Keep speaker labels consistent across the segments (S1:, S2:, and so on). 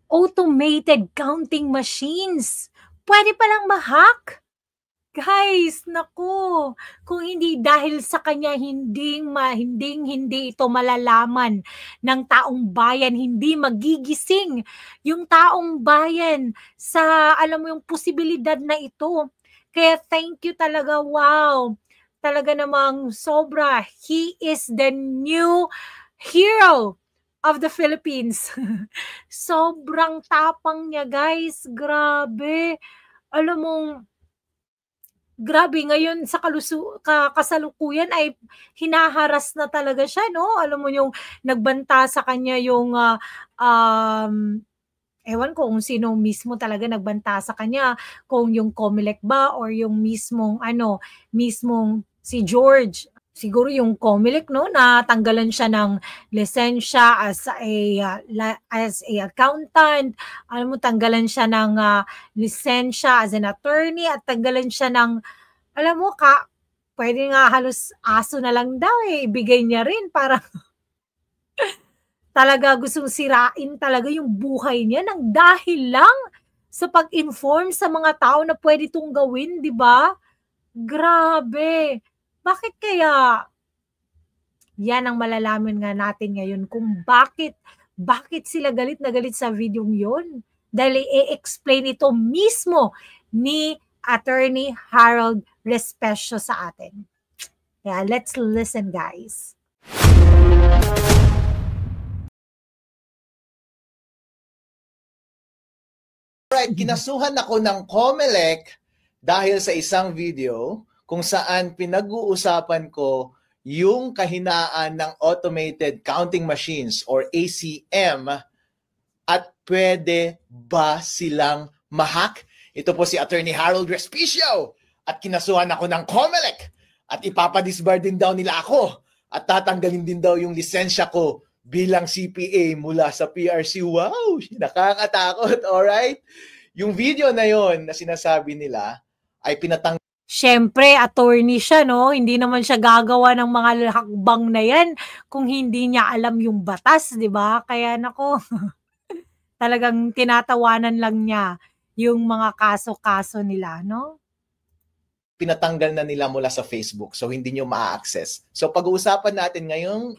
S1: automated counting machines. Pwede palang ma-hack? Guys, naku, kung hindi dahil sa kanya hindi ito malalaman ng taong bayan, hindi magigising yung taong bayan sa alam mo yung posibilidad na ito. Kaya thank you talaga, wow. Talaga namang sobra. He is the new hero of the Philippines. Sobrang tapang niya, guys. Grabe. Alam mong grabe ngayon sa kasalukuyan ay hinaharas na talaga siya, no? Alam mo yung nagbanta sa kanya yung ewan ko kung sino mismo talaga nagbanta sa kanya, kung yung Comelec ba or yung mismong si George. Siguro yung Comelec, no, natanggalan siya ng lisensya as a accountant. Alam mo, tanggalan siya ng lisensya as an attorney at tanggalan siya ng, alam mo, pwede nga halos aso na lang daw ibigay niya rin para talaga gustong sirain talaga yung buhay niya ng dahil lang sa pag-inform sa mga tao na pwede itong gawin, di ba? Grabe. Bakit kaya? Yan ang malalaman nga natin ngayon kung bakit sila galit na galit sa video yon. Dahil i-explain ito mismo ni Attorney Harold Respecio sa atin. Yeah, let's listen, guys.
S2: Alright, kinasuhan ako ng Comelec dahil sa isang video kung saan pinag-uusapan ko yung kahinaan ng automated counting machines or ACM at pwede ba silang ma-hack? Ito po si Attorney Harold Respicio at kinasuhan ako ng Comelec at ipapadisbar din daw nila ako at tatanggalin din daw yung lisensya ko bilang CPA mula sa PRC. Wow, nakakatakot, alright? Yung video na yon na sinasabi nila ay pinatanggal.
S1: Siyempre, attorney siya, no? Hindi naman siya gagawa ng mga hakbang na yan kung hindi niya alam yung batas, di ba? Kaya nako, talagang tinatawanan lang niya yung mga kaso-kaso nila, no?
S2: Pinatanggal na nila mula sa Facebook, so hindi nyo ma-access. So pag-uusapan natin ngayong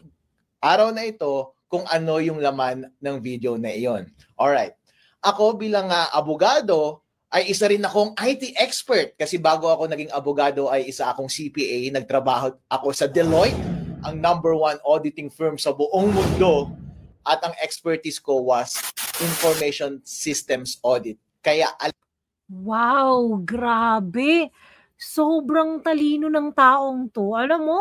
S2: araw na ito kung ano yung laman ng video na iyon. Alright. Ako bilang abogado, ay isa rin akong IT expert kasi bago ako naging abogado ay isa akong CPA. Nagtrabaho ako sa Deloitte, ang #1 auditing firm sa buong mundo, at ang expertise ko was information systems audit. Kaya
S1: wow, grabe. Sobrang talino ng taong to. Alam mo,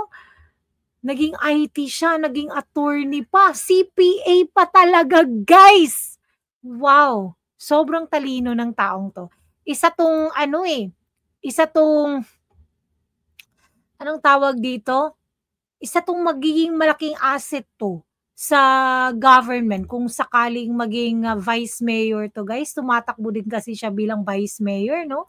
S1: naging IT siya, naging attorney pa, CPA pa talaga, guys. Wow, sobrang talino ng taong to. Isa tong anong tawag dito? Isa tong magiging malaking asset to sa government kung sakaling maging vice mayor to, guys. Tumatakbo din kasi siya bilang vice mayor, no?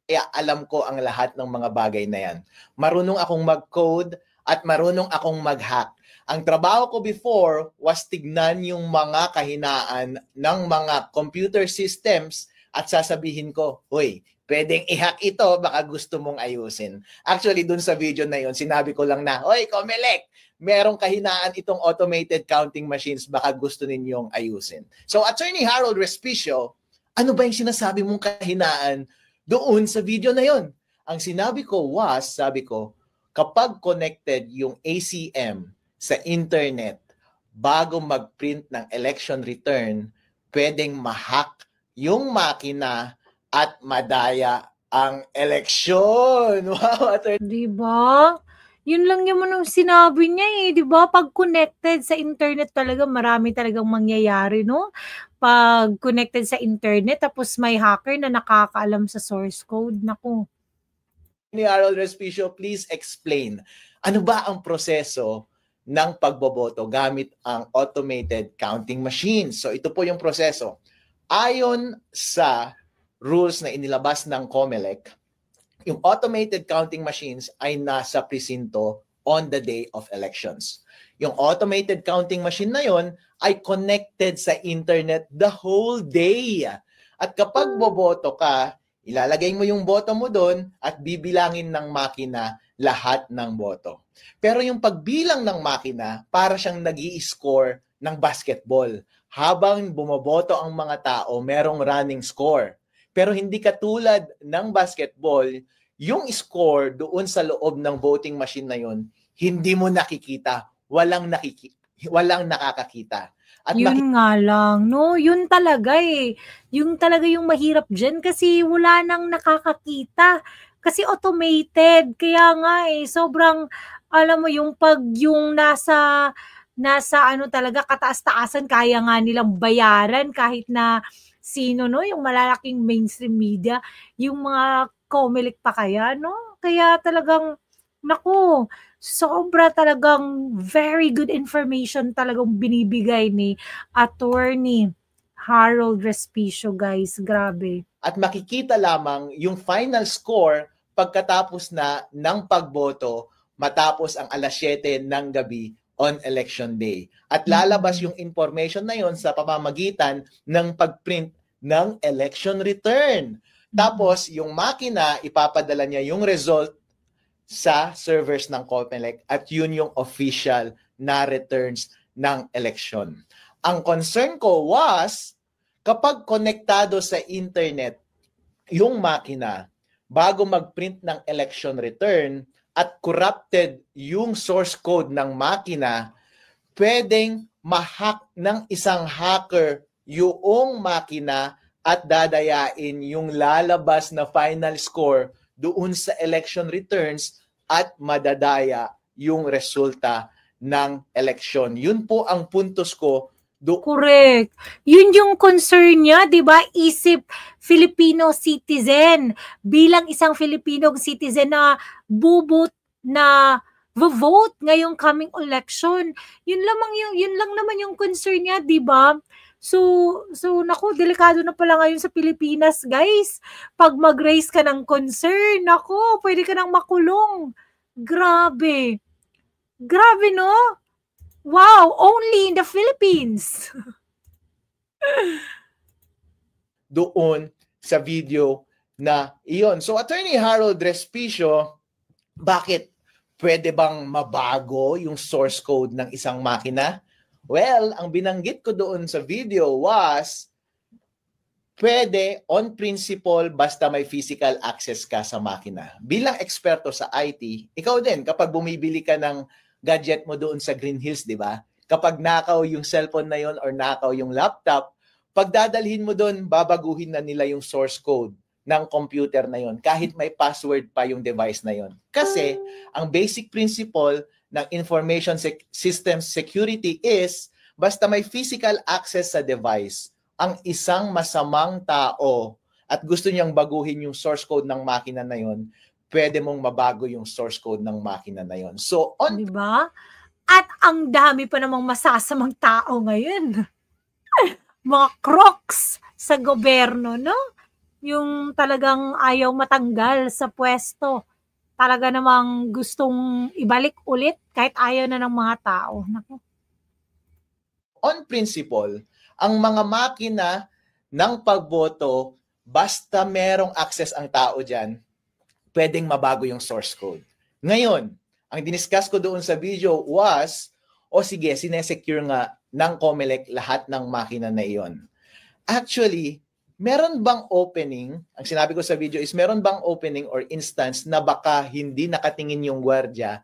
S2: Kaya alam ko ang lahat ng mga bagay na yan. Marunong akong mag-code at marunong akong mag-hack. Ang trabaho ko before was tignan yung mga kahinaan ng mga computer systems at sasabihin ko, "Hoy, pwedeng i-hack ito, baka gusto mong ayusin." Actually, dun sa video na yon, sinabi ko lang na, "Hoy, Comelec, merong kahinaan itong automated counting machines, baka gusto ninyong ayusin." So, Attorney Harold Respicio, ano ba yung sinasabi mong kahinaan doon sa video na yon? Ang sinabi ko was, sabi ko, kapag connected yung ACM sa internet bago mag-print ng election return, pwedeng ma-hack yung makina at madaya ang eleksyon. Wow,
S1: diba? Yun lang naman ang sinabi niya diba? Pag connected sa internet talaga, marami talagang mangyayari, no? Pag connected sa internet, tapos may hacker na nakakaalam sa source code, naku.
S2: Ni Harold Respicio, please explain, ano ba ang proseso ng pagboboto gamit ang automated counting machines? So ito po yung proseso. Ayon sa rules na inilabas ng Comelec, yung automated counting machines ay nasa presinto on the day of elections. Yung automated counting machine na yon ay connected sa internet the whole day. At kapag boboto ka, ilalagay mo yung boto mo doon at bibilangin ng makina lahat ng boto. Pero yung pagbilang ng makina, para siyang nag-i-score ng basketball. Habang bumoboto ang mga tao, merong running score. Pero hindi katulad ng basketball, yung score doon sa loob ng voting machine na yun, hindi mo nakikita. Walang nakakakita. At
S1: Yun nga lang, no? Yun talaga eh. Yung talaga yung mahirap dyan kasi wala nang nakakakita. Kasi automated. Kaya nga eh, sobrang, alam mo, yung pag yung nasa ano talaga, kataas-taasan, kaya nga nilang bayaran kahit na sino, no? Yung malalaking mainstream media, yung mga Comelec pa kaya, no? Kaya talagang, naku, sobra talagang very good information talagang binibigay ni Attorney Harold Respicio, guys. Grabe.
S2: At makikita lamang yung final score pagkatapos na ng pagboto matapos ang alas 7 ng gabi on election day. At lalabas yung information na yon sa pamamagitan ng pagprint ng election return. Tapos yung makina, ipapadala niya yung result sa servers ng Comelec at yun yung official na returns ng election. Ang concern ko was kapag konektado sa internet yung makina bago mag-print ng election return at corrupted yung source code ng makina, pwedeng ma-hack ng isang hacker yung makina at dadayain yung lalabas na final score doon sa election returns at madadaya yung resulta ng eleksyon. Yun po ang puntos ko.
S1: Correct. Yun yung concern niya, 'di ba? Isip Filipino citizen, bilang isang Filipino citizen na vote ngayong coming election. Yun lang naman yung concern niya, 'di ba? So naku, delikado na pala ngayon sa Pilipinas, guys. Pag mag-raise ka ng concern, naku, pwede ka nang makulong. Grabe. Grabe, no? Wow, only in the Philippines.
S2: Doon sa video na iyon. So, Attorney Harold Respicio, bakit pwede bang mabago yung source code ng isang makina? Well, ang binanggit ko doon sa video was pwede on principle basta may physical access ka sa makina. Bilang eksperto sa IT, ikaw din kapag bumibili ka ng gadget mo doon sa Green Hills, di ba? Kapag nakaw yung cellphone na yon or nakaw yung laptop, pag dadalhin mo doon, babaguhin na nila yung source code ng computer na yon kahit may password pa yung device na yon. Kasi ang basic principle ng information system security is basta may physical access sa device, ang isang masamang tao at gusto niyang baguhin yung source code ng makina na yon, pwede mong mabago yung source code ng makina na yon. So,
S1: diba? At ang dami pa namang masasamang tao ngayon. Mga crocs sa gobyerno, no? Yung talagang ayaw matanggal sa pwesto. Talaga namang gustong ibalik ulit kahit ayaw na ng mga tao. Naku.
S2: On principle, ang mga makina ng pagboto, basta merong access ang tao dyan, pwedeng mabago yung source code. Ngayon, ang diniscuss ko doon sa video was, sige, sinesecure nga ng Comelec lahat ng makina na iyon. Actually, meron bang opening, ang sinabi ko sa video is, meron bang opening or instance na baka hindi nakatingin yung gwardiya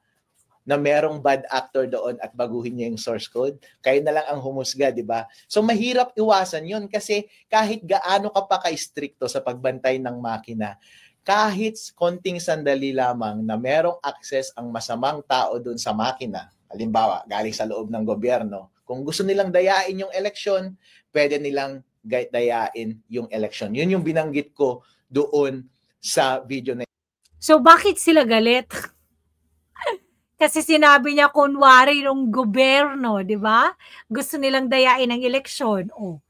S2: na merong bad actor doon at baguhin niya yung source code? Kayo na lang ang humusga, di ba? So, mahirap iwasan yun kasi kahit gaano ka pa ka-stricto sa pagbantay ng makina, kahit konting sandali lamang na merong access ang masamang tao doon sa makina, halimbawa, galing sa loob ng gobyerno, kung gusto nilang dayain yung eleksyon, pwede nilang dayain yung eleksyon. Yun yung binanggit ko doon sa video na.
S1: So, bakit sila galit? Kasi sinabi niya kunwari ng gobyerno, di ba? Gusto nilang dayain ang eleksyon. Oh.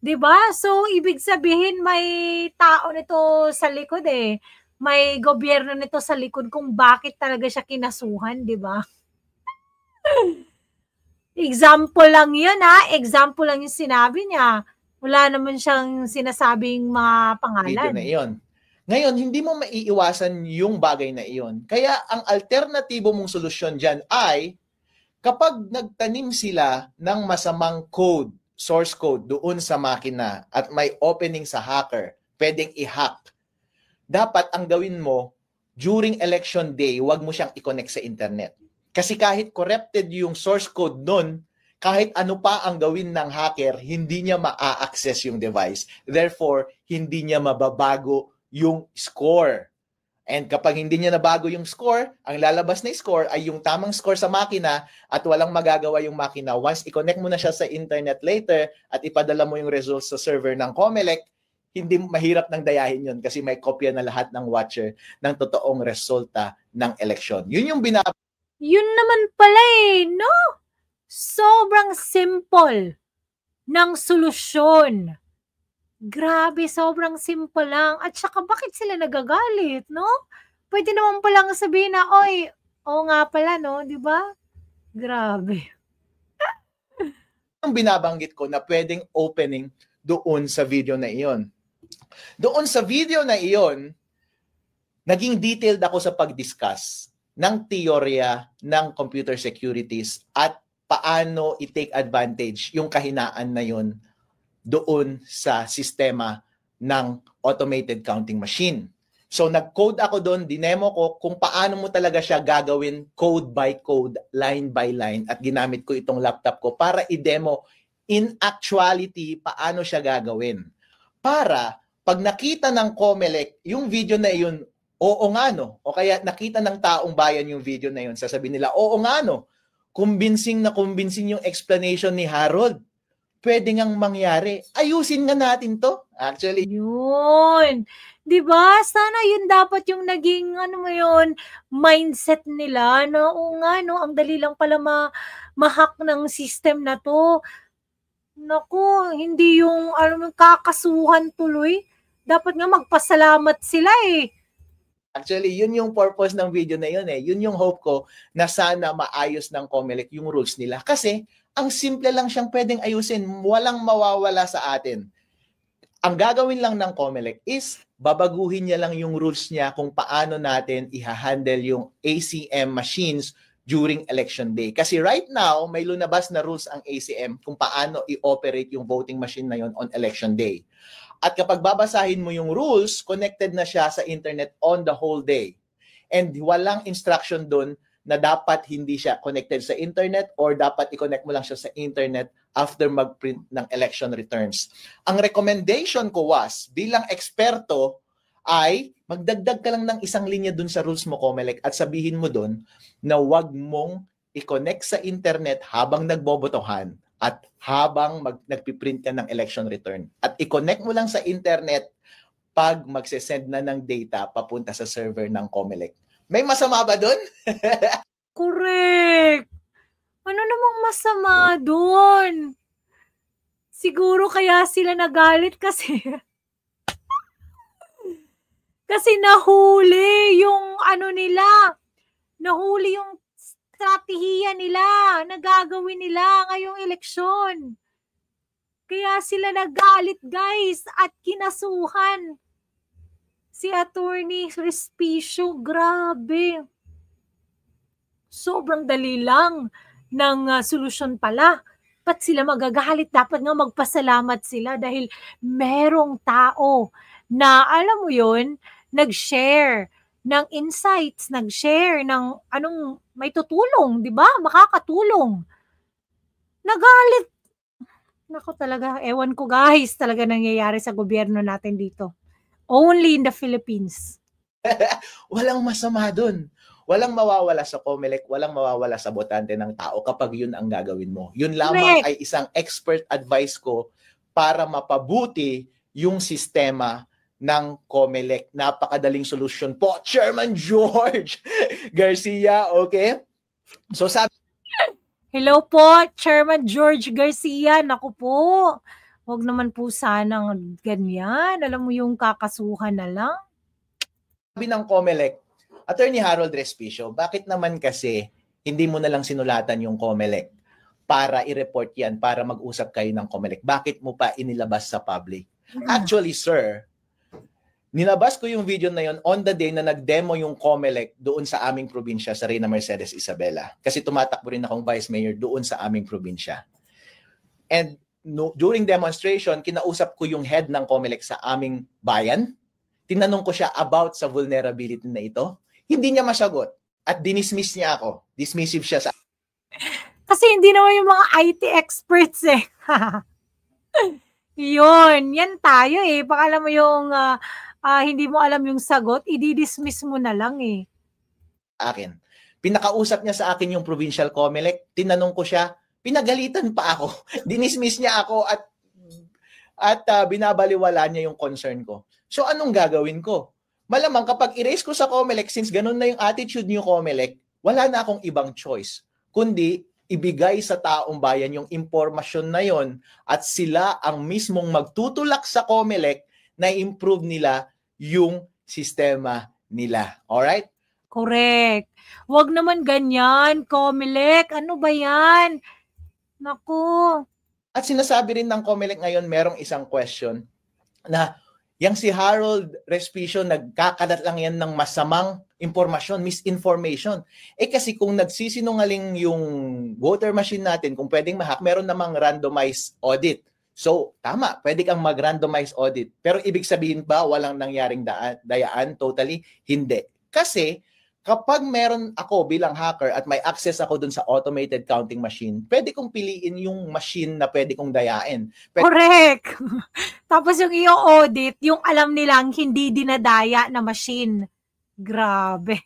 S1: Diba? So, ibig sabihin may tao nito sa likod eh. May gobyerno nito sa likod kung bakit talaga siya kinasuhan, diba? Example lang yun example lang yung sinabi niya. Wala naman siyang sinasabing mga
S2: Video na
S1: pangalan.
S2: iyon. Ngayon, hindi mo maiiwasan yung bagay na iyon. Kaya ang alternatibo mong solusyon dyan ay kapag nagtanim sila ng masamang code, source code doon sa makina at may opening sa hacker, pwedeng i-hack. Dapat ang gawin mo, during election day, wag mo siyang i-connect sa internet. Kasi kahit corrupted yung source code nun, kahit ano pa ang gawin ng hacker, hindi niya ma-access yung device. Therefore, hindi niya mababago yung score. And kapag hindi niya nabago yung score, ang lalabas na score ay yung tamang score sa makina at walang magagawa yung makina. Once i-connect mo na siya sa internet later at ipadala mo yung results sa server ng COMELEC, hindi mahirap nang dayahin yun kasi may kopya na lahat ng watcher ng totoong resulta ng eleksyon. Yun yung
S1: Yun naman pala no? Sobrang simple ng solusyon. Grabe, sobrang simple lang. At saka bakit sila nagagalit, no? Pwede naman palang sabihin na, oy, oo nga pala, no? Di ba? Grabe.
S2: Yung binabanggit ko na pwedeng opening doon sa video na iyon. Doon sa video na iyon, naging detailed ako sa pag-discuss ng teorya ng computer securities at paano i-take advantage yung kahinaan na yun doon sa sistema ng automated counting machine. So nag-code ako doon, dinemo ko kung paano mo talaga siya gagawin code by code, line by line at ginamit ko itong laptop ko para i-demo in actuality paano siya gagawin. Para pag nakita ng COMELEC yung video na yun, oo nga no, o kaya nakita ng taong bayan yung video na yun, sasabihin nila, oo nga no, convincing yung explanation ni Harold. Pwede ngang mangyari. Ayusin nga natin to. Actually,
S1: yun. 'Di ba? Sana yun dapat yung naging mindset nila na oo nga no, ang dali lang pala ma-hack ng system na to. Naku, hindi yung kakasuhan tuloy. Dapat nga magpasalamat sila
S2: Actually, yun yung purpose ng video na yun Yun yung hope ko na sana maayos ng COMELEC yung rules nila. Kasi, ang simple lang siyang pwedeng ayusin. Walang mawawala sa atin. Ang gagawin lang ng COMELEC is babaguhin niya lang yung rules niya kung paano natin i-handle yung ACM machines during election day. Kasi right now, may lunabas na rules ang ACM kung paano i-operate yung voting machine na yun on election day. At kapag babasahin mo yung rules, connected na siya sa internet on the whole day. And walang instruction doon na dapat hindi siya connected sa internet or dapat i-connect mo lang siya sa internet after mag-print ng election returns. Ang recommendation ko was, bilang eksperto, ay magdagdag ka lang ng isang linya doon sa rules mo, COMELEC, at sabihin mo doon na wag mong i-connect sa internet habang nagbobotohan at habang nagpiprint ka ng election return. At i-connect mo lang sa internet pag magsesend na ng data papunta sa server ng COMELEC. May masama ba doon?
S1: Correct. Ano namang masama doon? Siguro kaya sila nagalit kasi kasi nahuli yung nahuli yung strategiya nila na gagawin nila ngayong eleksyon. Kaya sila nagalit, guys, at kinasuhan si Attorney Respicio. Grabe. Sobrang dali lang ng solusyon pala. Ba't sila magagalit? Dapat nga magpasalamat sila dahil merong tao na, alam mo yun, nag-share ng insights, nag-share ng may tutulong, di ba? Makakatulong. Nagalit. Nako talaga, ewan ko guys, talaga nangyayari sa gobyerno natin dito. Only in the Philippines.
S2: Walang masama doon. Walang mawawala sa COMELEC, walang mawawala sa botante ng tao kapag yun ang gagawin mo. Yun lamang ay isang expert advice ko para mapabuti yung sistema ng COMELEC. Napakadaling solusyon po, Chairman George Garcia, okay? So sabi
S1: Hello po, Chairman George Garcia. Naku po, huwag naman po sanang ganyan. Alam mo yung kakasuhan na lang.
S2: Sabi ng COMELEC, Attorney Harold Respicio, bakit naman kasi hindi mo na lang sinulatan yung COMELEC para i-report yan, para mag-usap kayo ng COMELEC. Bakit mo pa inilabas sa public? Actually, sir, nilabas ko yung video na yon on the day na nag-demo yung COMELEC doon sa aming probinsya, sa Reyna Mercedes Isabela. Kasi tumatakbo rin akong vice mayor doon sa aming probinsya. And during demonstration, kinausap ko yung head ng COMELEC sa aming bayan. Tinanong ko siya about sa vulnerability na ito. Hindi niya masagot. At dinismiss niya ako. Dismissive siya sa...
S1: Kasi hindi naman yung mga IT experts eh. Yan tayo eh. Baka alam mo yung hindi mo alam yung sagot, i-dismiss mo na lang eh.
S2: Akin. Pinakausap niya sa akin yung provincial COMELEC. Tinanong ko siya, pinagalitan pa ako. Dinismiss niya ako at binabaliwala niya yung concern ko. So anong gagawin ko? Malamang kapag i-raise ko sa COMELEC, since ganun na yung attitude niyo COMELEC, wala na akong ibang choice, kundi ibigay sa taong bayan yung impormasyon na yon at sila ang mismong magtutulak sa COMELEC na improve nila yung sistema nila. Alright?
S1: Correct. Huwag naman ganyan, COMELEC. Ano ba yan? Naku.
S2: At sinasabi rin ng COMELEC ngayon, merong isang question na yang si Harold Respicio, nagkakalat lang yan ng masamang impormasyon, misinformation. Kasi kung nagsisinungaling yung voter machine natin, kung pwedeng ma-hack, meron namang randomized audit. So, tama, pwede kang mag-randomized audit. Pero ibig sabihin ba walang nangyaring dayaan? Totally, hindi. Kasi, kapag meron ako bilang hacker at may access ako dun sa automated counting machine, pwede kong piliin yung machine na pwede kong dayain.
S1: Correct! Tapos yung i-audit, yung alam nilang hindi dinadaya na machine. Grabe.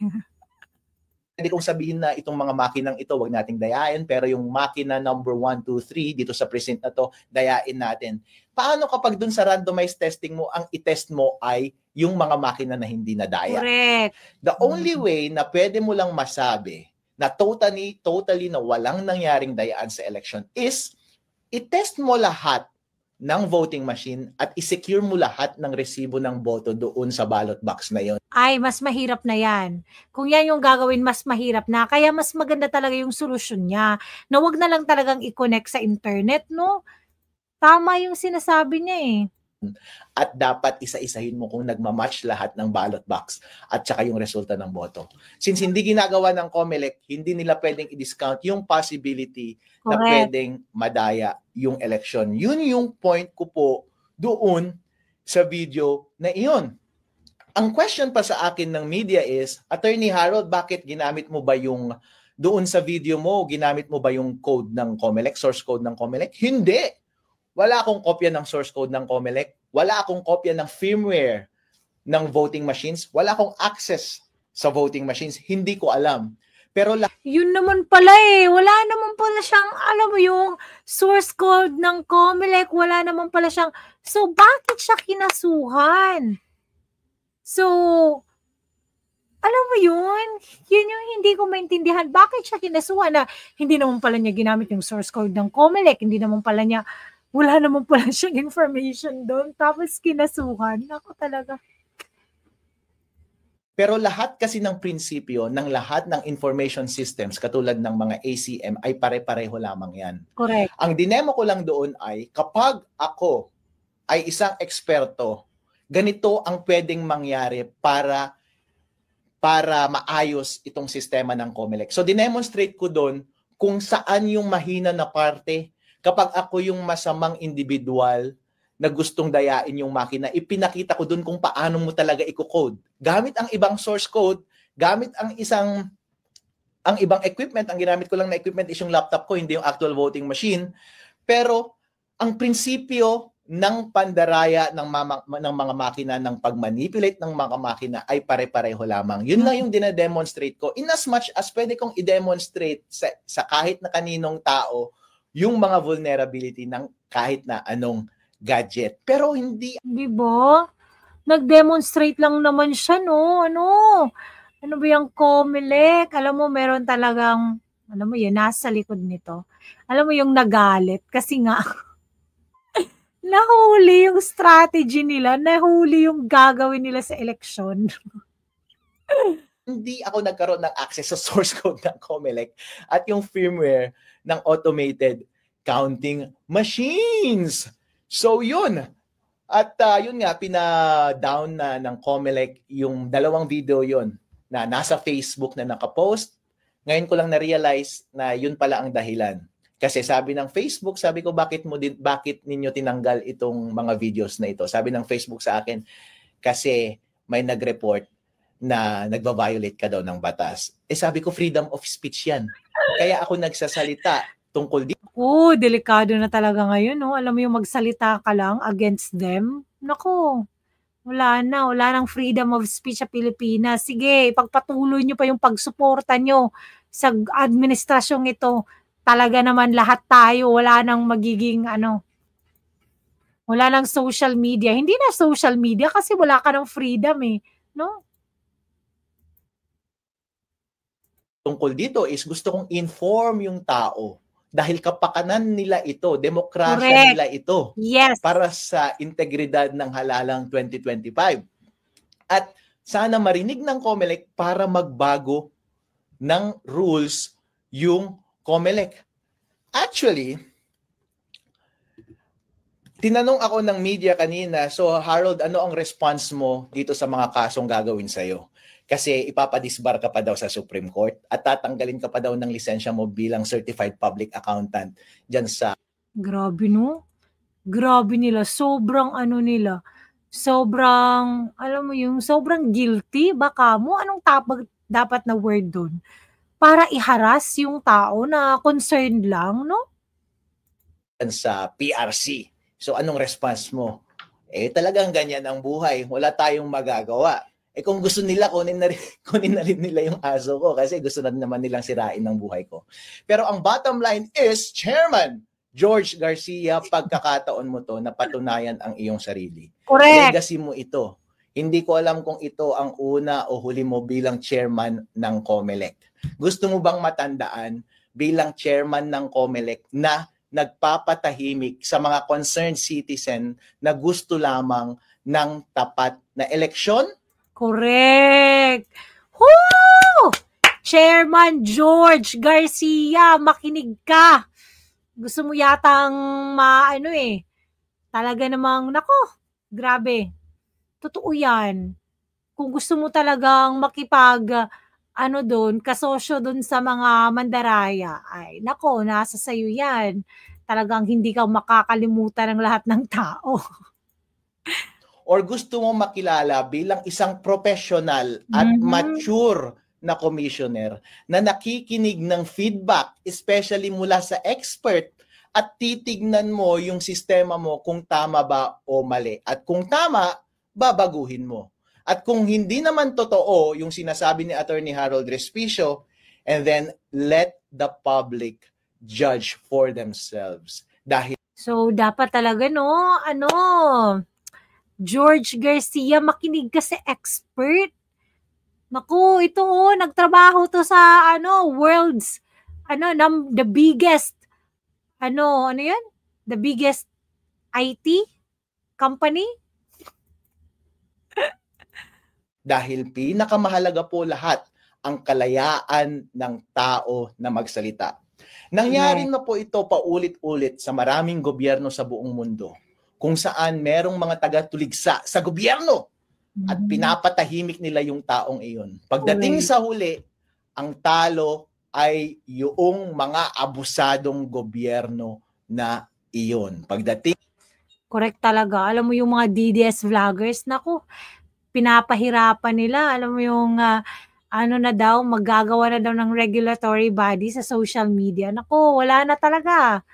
S2: Pwede kong sabihin na itong mga makinang ito, wag nating dayain, pero yung makina number 1, 2, 3 dito sa precinct na to, dayain natin. Paano kapag dun sa randomized testing mo, ang i-test mo ay yung mga makina na hindi nadaya?
S1: Correct.
S2: The only way na pwede mo lang masabi na totally na walang nangyaring dayaan sa election is i-test mo lahat ng voting machine at i-secure mo lahat ng resibo ng boto doon sa ballot box na yon.
S1: Ay, mas mahirap na yan. Kung yan yung gagawin, mas mahirap na. Kaya mas maganda talaga yung solusyon niya. Na wag na lang talagang i-connect sa internet, no? Tama yung sinasabi niya eh.
S2: At dapat isa-isahin mo kung nagmamatch lahat ng ballot box at saka yung resulta ng boto. Since hindi ginagawa ng COMELEC, hindi nila pwedeng i-discount yung possibility na pwedeng madaya yung election. Yun yung point ko po doon sa video na iyon. Ang question pa sa akin ng media is, Attorney Harold, bakit ginamit mo ba yung doon sa video mo, ginamit mo ba yung code ng COMELEC, source code ng COMELEC? Hindi. Wala akong kopya ng source code ng COMELEC. Wala akong kopya ng firmware ng voting machines. Wala akong access sa voting machines. Hindi ko alam. Pero
S1: yun naman pala eh. Wala naman pala siyang, alam mo yung source code ng COMELEC. Wala naman pala siyang, so bakit siya kinasuhan? So, alam mo yun? Yun yung hindi ko maintindihan. Bakit siya kinasuhan na hindi naman pala niya ginamit yung source code ng COMELEC. Hindi naman pala niya, wala naman pala siyang information doon. Tapos kinasuhan. Ako talaga.
S2: Pero lahat kasi ng prinsipyo ng lahat ng information systems katulad ng mga ACM ay pare-pareho lamang yan.
S1: Correct.
S2: Ang dinemo ko lang doon ay kapag ako ay isang eksperto, ganito ang pwedeng mangyari para maayos itong sistema ng COMELEC. So dinemonstrate ko doon kung saan yung mahina na parte. Kapag ako yung masamang individual na gustong dayain yung makina, ipinakita ko dun kung paano mo talaga i-code. Gamit ang ibang source code, gamit ang ibang equipment, ang ginamit ko lang na equipment is yung laptop ko, hindi yung actual voting machine. Pero ang prinsipyo ng pandaraya ng mga makina, ng pagmanipulate ng mga makina ay pare-pareho lamang. Yun lang yung dinedemonstrate ko. In as much as pwede kong i-demonstrate sa kahit na kaninong tao yung mga vulnerability ng kahit na anong gadget. Pero hindi.
S1: Di ba? Nag-demonstrate lang naman siya, no? Ano ba yung COMELEC? Alam mo, meron talagang, alam mo yun, nasa likod nito. Alam mo yung nagalit. Kasi nga, nahuli yung strategy nila, nahuli yung gagawin nila sa eleksyon.
S2: hindi ako nagkaroon ng access sa source code ng COMELEC at yung firmware ng automated counting machines. So yun. At yun nga, pina-down na ng COMELEC yung dalawang video yun na nasa Facebook na nakapost. Ngayon ko lang na-realize na yun pala ang dahilan. Kasi sabi ng Facebook, sabi ko, bakit ninyo tinanggal itong mga videos na ito? Sabi ng Facebook sa akin, kasi may nag-report na nagva-violate ka daw ng batas. Sabi ko, freedom of speech yan. Kaya ako nagsasalita tungkol dito.
S1: Delikado na talaga ngayon, no? Alam mo yung magsalita ka lang against them. Nako, wala nang freedom of speech sa Pilipinas. Sige, ipagpatuloy nyo pa yung pagsuporta nyo sa administrasyong ito. Talaga naman lahat tayo, wala nang magiging wala nang social media. Hindi na social media kasi wala ka ng freedom no?
S2: Tungkol dito is gusto kong inform yung tao dahil kapakanan nila ito, demokrasya nila ito.
S1: Yes.
S2: Para sa integridad ng halalang 2025. At sana marinig ng COMELEC para magbago ng rules yung COMELEC. Actually, tinanong ako ng media kanina, so Harold, ano ang response mo dito sa mga kasong gagawin sa'yo? Kasi ipapadisbar ka pa daw sa Supreme Court at tatanggalin ka pa daw ng lisensya mo bilang certified public accountant dyan sa...
S1: Grabe, no? Grabe nila. Sobrang nila. Sobrang, alam mo yung, sobrang guilty. Baka mo, anong dapat na word doon? Para iharas yung tao na concerned lang, no?
S2: Sa PRC. So anong response mo? Talagang ganyan ang buhay. Wala tayong magagawa. Kung gusto nila, kunin na rin nila yung aso ko kasi gusto na naman nilang sirain ng buhay ko. Pero ang bottom line is, Chairman George Garcia, pagkakataon mo to na patunayan ang iyong sarili.
S1: Correct.
S2: Legacy mo ito. Hindi ko alam kung ito ang una o huli mo bilang chairman ng COMELEC. Gusto mo bang matandaan bilang chairman ng COMELEC na nagpapatahimik sa mga concerned citizen na gusto lamang ng tapat na eleksyon?
S1: Correct. Woo! Chairman George Garcia, makinig ka. Gusto mo yatang talaga namang, nako, grabe. Totoo yan. Kung gusto mo talagang makipag, kasosyo doon sa mga mandaraya, ay, nako, nasa sayo yan. Talagang hindi ka makakalimutan ng lahat ng tao.
S2: Or gusto mo makilala bilang isang professional at mature na commissioner na nakikinig ng feedback, especially mula sa expert, at titignan mo yung sistema mo kung tama ba o mali. At kung tama, babaguhin mo. At kung hindi naman totoo yung sinasabi ni Attorney Harold Respicio, and then let the public judge for themselves.
S1: So, dapat talaga, George Garcia, makinig ka sa expert. Naku, ito nagtrabaho to sa world's the biggest yan? The biggest IT company.
S2: Dahil pinakamahalaga po lahat ang kalayaan ng tao na magsalita. Nangyari na po ito paulit-ulit sa maraming gobyerno sa buong mundo, kung saan merong mga taga-tuligsa sa gobyerno at pinapatahimik nila yung taong iyon. Pagdating sa huli, ang talo ay yung mga abusadong gobyerno na iyon.
S1: Correct talaga. Alam mo yung mga DDS vloggers, naku, pinapahirapan nila. Alam mo yung maggagawa na daw ng regulatory body sa social media. Naku, wala na talaga.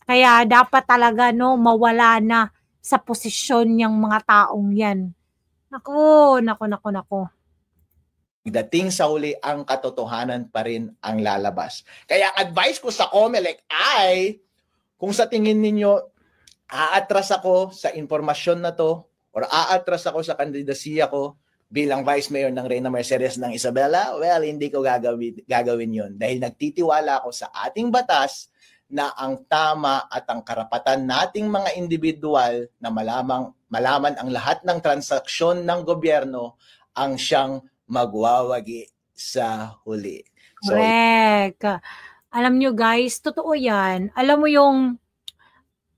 S1: Kaya dapat talaga mawala na sa posisyon yung mga taong yan. Naku.
S2: Pagdating sa huli, ang katotohanan pa rin ang lalabas. Kaya advice ko sa COMELEC ay, kung sa tingin ninyo, aatras ako sa informasyon na to, or aatras ako sa kandidasiya ko bilang Vice Mayor ng Reyna Mercedes ng Isabela, well, hindi ko gagawin yon. Dahil nagtitiwala ako sa ating batas na ang tama at ang karapatan nating mga individual na malaman ang lahat ng transaksyon ng gobyerno ang siyang magwawagi sa huli. So,
S1: Correct. Alam nyo guys, totoo yan. Alam mo yung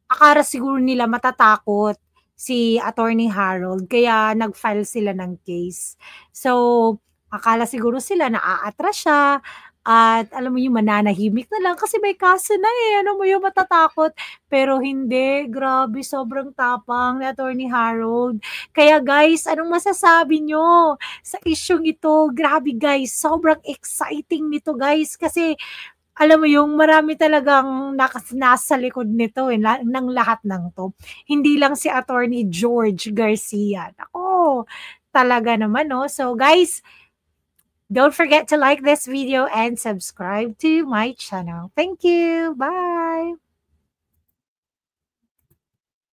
S1: akala siguro nila matatakot si Attorney Harold kaya nag-file sila ng case. So, akala siguro sila na aatras siya at alam mo yung mananahimik na lang kasi may kaso na ano mo yung matatakot. Pero hindi, grabe, sobrang tapang ni Attorney Harold. Kaya guys, anong masasabi nyo sa isyong ito? Grabe guys, sobrang exciting nito guys kasi alam mo yung marami talagang nasa likod nito ng lahat ng to. Hindi lang si Attorney George Garcia. Ako, talaga naman no. So guys, don't forget to like this video and subscribe to my channel. Thank you. Bye.